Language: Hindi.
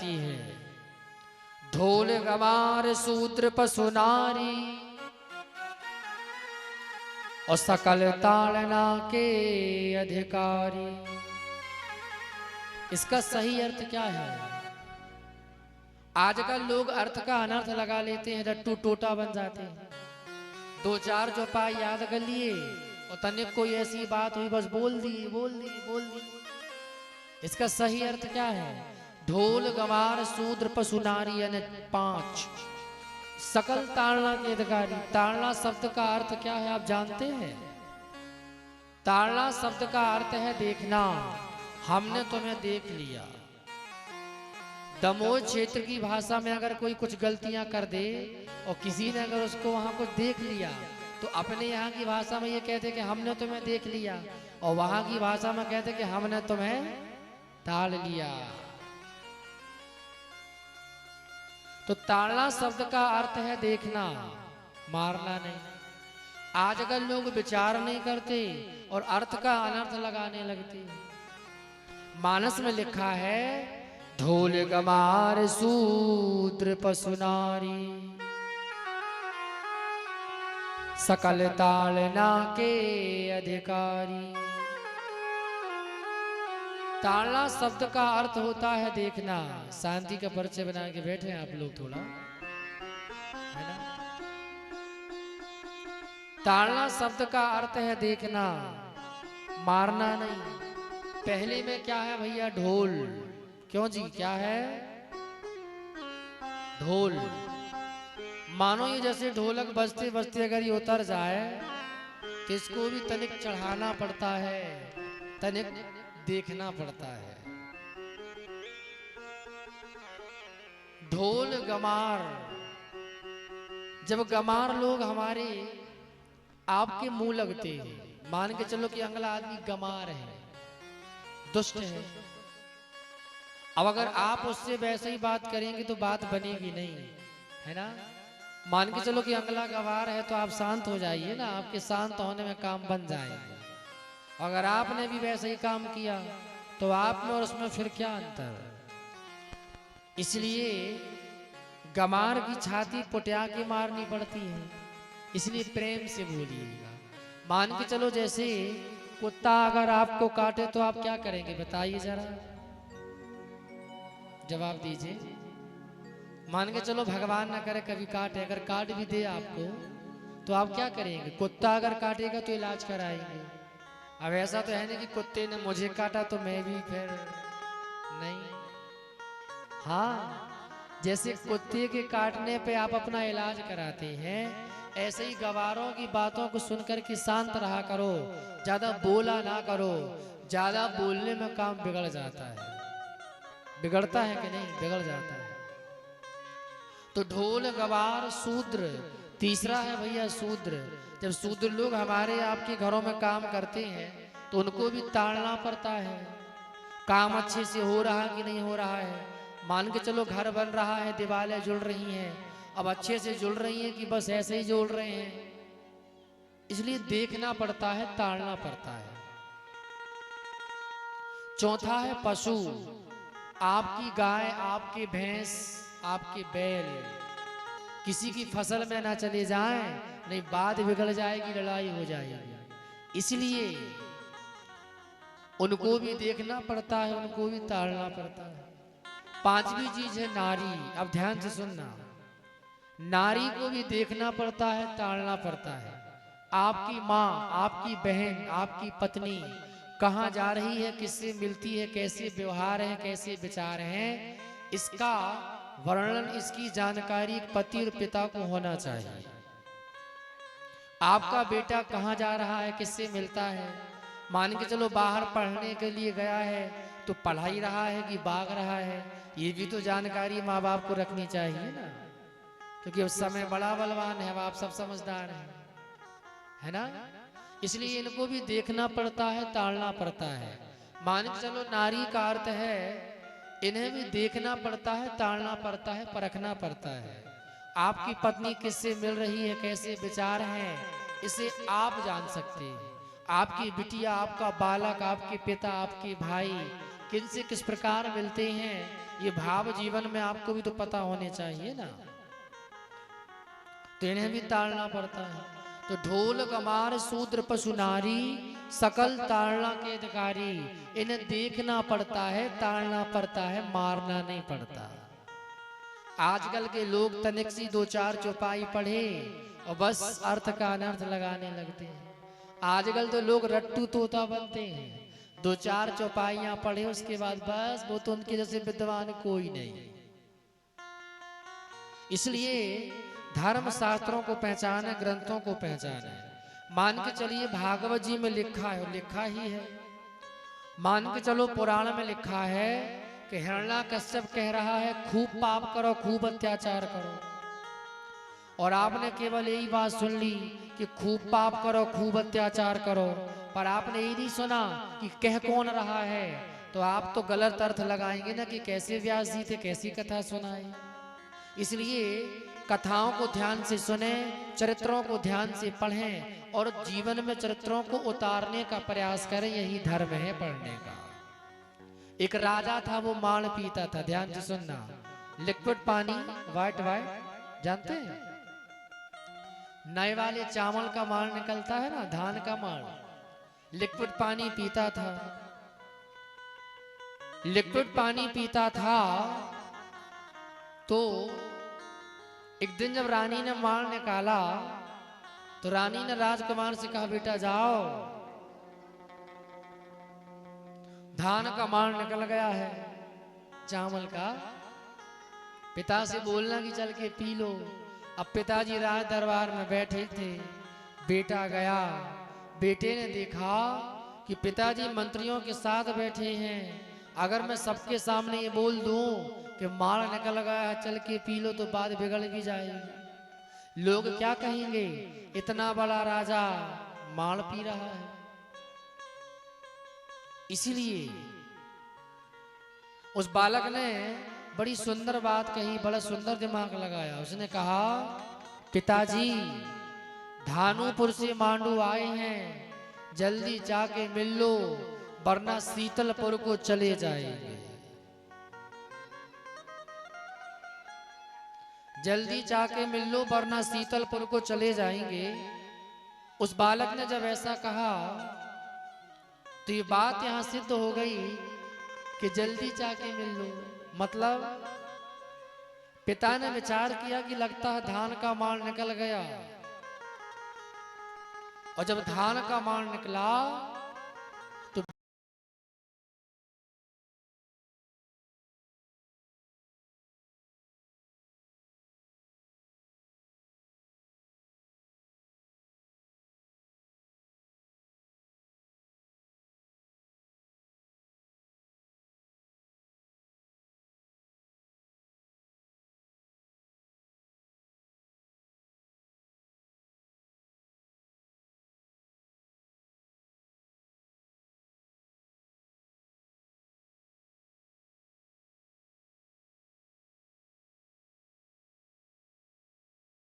है ढोल गवार शूद्र पशु नारी और सकल ताड़ना के अधिकारी। इसका सही अर्थ क्या है? आजकल लोग अर्थ का अनर्थ लगा लेते हैं, रट्टू टोटा बन जाते हैं। दो चार जो पाई याद कर लिए और तनिक कोई ऐसी बात हुई बस बोल दी बोल दी बोल दी। इसका सही अर्थ क्या है? ढोल गवार शूद्र पशु नारी यानी 5 सकल ताड़ना के अधिकारी। ताड़ना शब्द का अर्थ क्या है आप जानते हैं? ताड़ना शब्द का अर्थ है देखना। हमने तुम्हें देख लिया। दमोह क्षेत्र की भाषा में अगर कोई कुछ गलतियां कर दे और किसी ने अगर उसको वहां कुछ देख लिया तो अपने यहाँ की भाषा में ये कहते कि हमने तुम्हें देख लिया, और वहां की भाषा में कहते कि हमने तुम्हें ताड़ लिया। तो ताड़ना शब्द का अर्थ है देखना, मारना नहीं। आजकल लोग विचार नहीं करते और अर्थ का अनर्थ लगाने लगते। मानस में लिखा है ढोल गवार शूद्र पशु नारी सकल ताड़ना के अधिकारी। ताड़ना शब्द का अर्थ होता है देखना। शांति का परिचय बना के बैठे हैं आप लोग थोड़ा, है ना? ताड़ना शब्द का अर्थ है देखना, मारना नहीं। पहले में क्या है भैया? ढोल। क्यों जी, क्या है? ढोल। मानो ये जैसे ढोलक बजते बजते अगर ये उतर जाए तो इसको भी तनिक चढ़ाना पड़ता है, तनिक देखना पड़ता है। ढोल गमार, जब गमार लोग हमारे आपके मुंह लगते हैं, मान के चलो कि अगला आदमी गमार है, दुष्ट है। अब अगर आप उससे वैसे ही बात करेंगे तो बात बनेगी नहीं, है ना? मान के चलो कि अगला गवार है तो आप शांत हो जाइए ना, आपके शांत होने में काम बन जाएंगे। अगर आपने भी वैसे ही काम किया तो आप में और उसमें फिर क्या अंतर? इसलिए गमार की छाती पुटिया के मारनी पड़ती है, इसलिए प्रेम से बोलिएगा। मान के चलो जैसे कुत्ता अगर आपको काटे तो आप क्या करेंगे बताइए जरा, जवाब दीजिए। मान के चलो भगवान ना करे कभी काटे, अगर काट भी दे आपको तो आप क्या करेंगे? कुत्ता अगर काटेगा तो इलाज कराएंगे। अब ऐसा तो है नहीं कि कुत्ते ने मुझे काटा तो मैं भी फिर नहीं। हाँ, जैसे कुत्ते के काटने पे आप अपना इलाज कराते हैं, ऐसे ही गवारों की बातों को सुनकर के शांत रहा करो, ज्यादा बोला ना करो। ज्यादा बोलने में काम बिगड़ जाता है। बिगड़ता है कि नहीं? बिगड़ जाता है। तो ढोल गवार शूद्र, तीसरा है भैया शूद्र। जब शूद्र लोग हमारे आपके घरों में काम करते हैं तो उनको भी ताड़ना पड़ता है। काम अच्छे से हो रहा कि नहीं हो रहा है। मान के चलो घर बन रहा है, दीवारें जुड़ रही हैं, अब अच्छे से जुड़ रही हैं कि बस ऐसे ही जुड़ रहे हैं, इसलिए देखना पड़ता है, ताड़ना पड़ता है। चौथा है पशु। आपकी गाय, आपकी भैंस, आपके बैल किसी की फसल में ना चले जाएं, नहीं बात बिगड़ जाएगी, लड़ाई हो जाएगी। इसलिए उनको भी देखना पड़ता है, उनको भी ताड़ना पड़ता है। पांचवी चीज है नारी। अब ध्यान से सुनना, नारी को भी देखना पड़ता है, ताड़ना पड़ता है। आपकी माँ, आपकी बहन, आपकी पत्नी कहाँ जा रही है, किससे मिलती है, कैसे व्यवहार है, कैसे विचार हैं, इसका वर्णन, इसकी जानकारी पति और पिता को होना चाहिए। आपका बेटा कहाँ जा रहा है, किससे मिलता है। मान के चलो बाहर पढ़ने के लिए गया है तो पढ़ाई रहा है कि भाग रहा है, ये भी तो जानकारी माँ बाप को रखनी चाहिए ना, क्योंकि उस समय बड़ा बलवान है, अब आप सब समझदार हैं, है ना? इसलिए इनको भी देखना पड़ता है, ताड़ना पड़ता है। मान के चलो नारी का अर्थ है इन्हें भी देखना पड़ता है, ताड़ना पड़ता है, परखना पड़ता है। आपकी पत्नी किससे मिल रही है, कैसे विचार हैं, इसे आप जान सकते हैं। आपकी बिटिया, आपका बालक, आपके पिता, आपके भाई किनसे किस प्रकार मिलते हैं, ये भाव जीवन में आपको भी तो पता होने चाहिए ना, तो इन्हें भी ताड़ना पड़ता है। तो ढोल कमार शूद्र पशु नारी सकल ताड़ना के अधिकारी, इन्हें देखना पड़ता है, ताड़ना पड़ता है, मारना नहीं पड़ता। आजकल के लोग तनिक सी दो चार चौपाई पढ़े और बस अर्थ का अनर्थ लगाने लगते हैं। आजकल तो लोग रट्टू तोता बनते हैं, दो चार चौपाइयां पढ़े उसके बाद बस वो तो उनके जैसे विद्वान कोई नहीं। इसलिए धर्म शास्त्रों को पहचाने, ग्रंथों को पहचाने। मान के चलिए भागवत जी में लिखा है, लिखा ही है। मान के चलो पुराण में लिखा है कि हिरण्याकश्यप कह रहा है खूब पाप करो, खूब अत्याचार करो, और आपने केवल यही बात सुन ली कि खूब पाप करो, खूब अत्याचार करो, पर आपने ये नहीं सुना कि कह कौन रहा है। तो आप तो गलत अर्थ लगाएंगे ना कि कैसे व्यास जी थे, कैसी कथा सुनाई। इसलिए कथाओं को ध्यान से सुने, चरित्रों को ध्यान से पढ़ें और जीवन में चरित्रों को उतारने का प्रयास करें। यही धर्म है पढ़ने का। एक राजा था, वो माण पीता था, ध्यान से सुनना। लिक्विड पानी, व्हाइट व्हाइट, जानते हैं नए वाले चावल का माण निकलता है ना, धान का माण, लिक्विड पानी पीता था। लिक्विड पानी पीता था तो एक दिन जब रानी ने माण निकाला तो रानी ने राजकुमार से कहा, बेटा जाओ, धान का माण निकल गया है, चावल का। पिता से बोलना कि चल के पी लो। अब पिताजी राज दरबार में बैठे थे, बेटा गया। बेटे ने देखा कि पिताजी मंत्रियों के साथ बैठे हैं, अगर मैं सबके सामने ये बोल दूं कि माण निकल गया है, चल के पी लो, तो बात बिगड़ भी जाएगी। लोग क्या कहेंगे, इतना बड़ा राजा माण पी रहा है। इसीलिए उस बालक ने बड़ी सुंदर बात कही, बड़ा सुंदर दिमाग लगाया। उसने कहा, पिताजी धानुपुर से मांडू आए हैं, जल्दी जाके मिल लो, वरना शीतलपुर को चले जाएंगे। जल्दी जाके मिल लो, वरना शीतलपुर को चले जाएंगे। उस बालक ने जब ऐसा कहा तो ये बात यहां सिद्ध हो गई कि जल्दी जाके मिल लो, मतलब पिता ने विचार किया कि लगता है धान का माल निकल गया, और जब धान का माल निकला